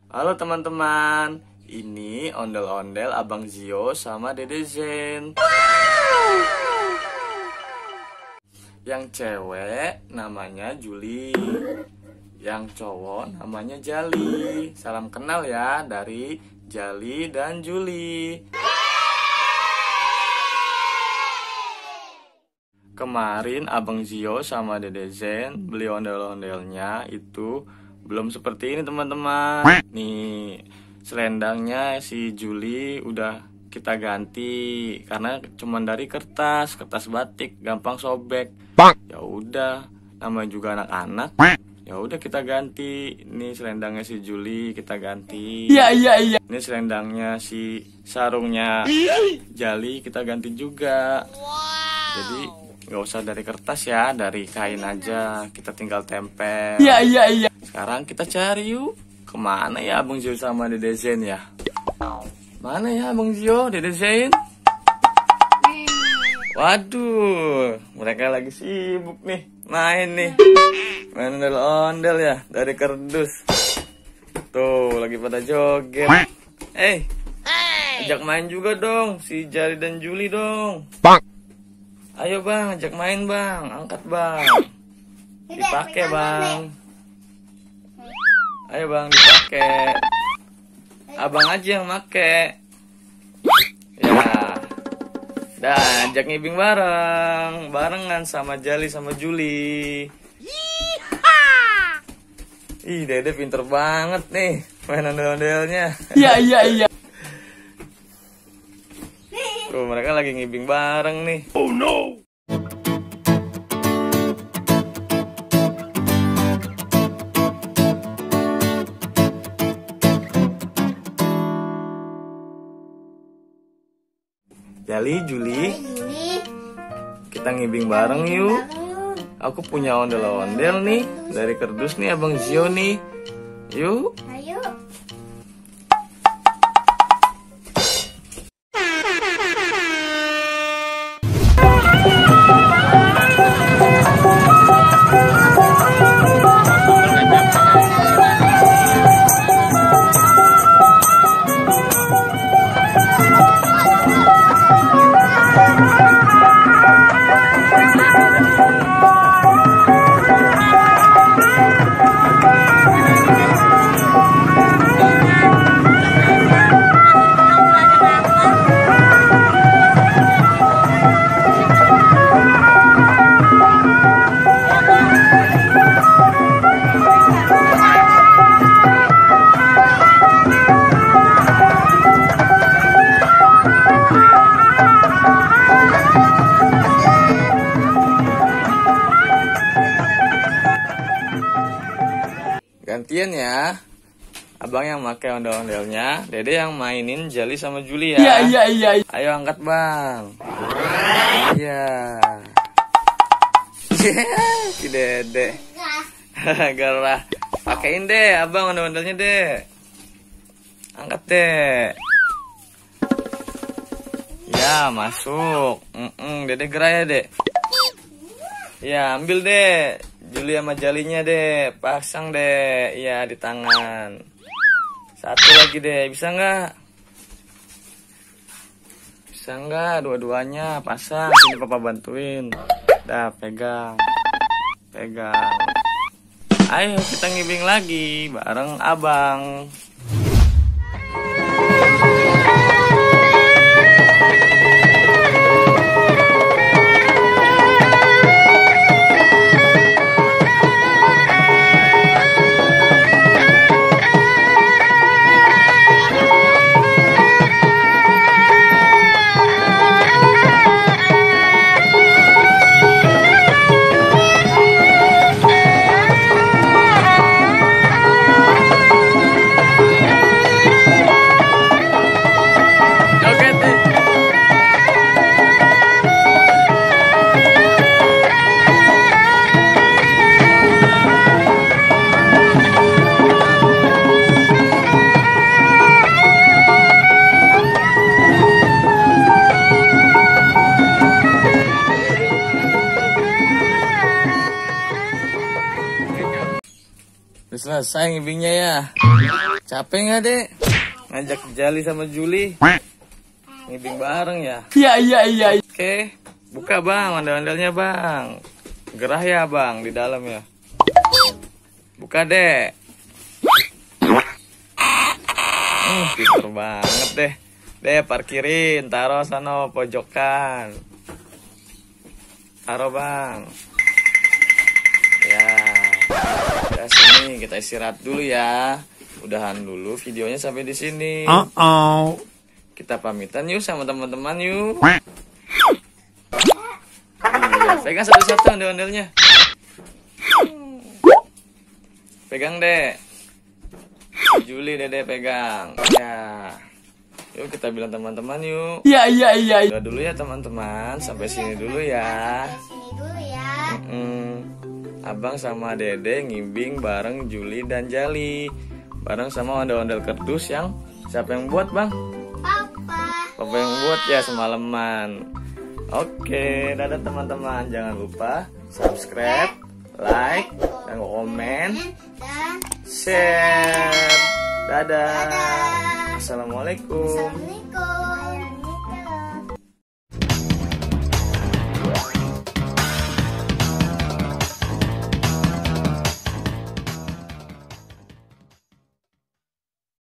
Halo teman-teman, ini ondel-ondel Abang Zio sama Dede Zen. Yang cewek namanya Juli, yang cowok namanya Jali. Salam kenal ya dari Jali dan Juli. Kemarin Abang Zio sama Dede Zen beli ondel-ondelnya itu belum seperti ini teman-teman. Nih selendangnya si Juli udah kita ganti karena cuma dari kertas batik, gampang sobek. Ya udah, namanya juga anak-anak. Ya udah kita ganti. Ini selendangnya si Juli kita ganti. Iya. Ini selendangnya si sarungnya Jali kita ganti juga. Jadi nggak usah dari kertas ya, dari kain aja. Kita tinggal tempel. Iya. Sekarang kita cari yuk. Kemana ya Abang Zio sama Dede Zen ya? Mana ya Abang Zio, Dede Zen? Waduh, mereka lagi sibuk nih, main ondel-ondel ya, dari kardus. Tuh, lagi pada joget. Ajak main juga dong, si Jali dan Juli dong. Ayo bang, ajak main bang, angkat bang. Dipakai bang. Ayo bang, dipakai. Abang aja yang make. Ya. Dan ajak ngibing barengan sama Jali sama Juli. Ih, Dede pinter banget nih main ondel-ondelnya. Iya. Tuh, mereka lagi ngibing bareng nih. Oh no. Jali, Juli, kita ngibing bareng yuk. Aku punya ondel-ondel nih dari kardus nih Abang Zio nih. Yuk. Ayo. Gantian ya, abang yang pakai ondel-ondelnya, Dede yang mainin Jali sama Juli ya. Iya. Ayo angkat bang. Iya. Si Dede. Gerah. Pakein deh, abang ondel-ondelnya deh. Angkat deh. Ya masuk. Dede gerah ya deh. Ya ambil deh. Juli sama Jalinya deh, pasang deh, iya di tangan. Satu lagi deh, bisa nggak? Bisa nggak? Dua-duanya pasang. Sini papa bantuin. Dah, pegang. Ayo kita ngibing lagi bareng abang. selesai ngibingnya ya. Capek nggak dek? Ngajak Jali sama Juli ngibing bareng ya? Iya. Oke, buka bang ondel-ondelnya bang. Gerah ya bang di dalam ya. Buka dek. Pinter banget deh. Deh parkirin, taruh sana pojokan. Taruh bang. Ya. Ya sini kita istirahat dulu ya. Udahan dulu videonya sampai di sini. Kita pamitan yuk sama teman-teman yuk. Iya, pegang satu-satu ondel-ondelnya. Pegang deh. Juli dede pegang. Ya. Yuk kita bilang teman-teman yuk. Iya. Udah dulu ya teman-teman. Sampai sini dulu ya. Abang sama Dede ngibing bareng Juli dan Jali. Bareng sama ondel-ondel kerdus yang siapa yang buat bang? Papa yang buat ya semalaman. Oke, dadah teman-teman. Jangan lupa subscribe, like, dan komen, share. Dadah. Assalamualaikum.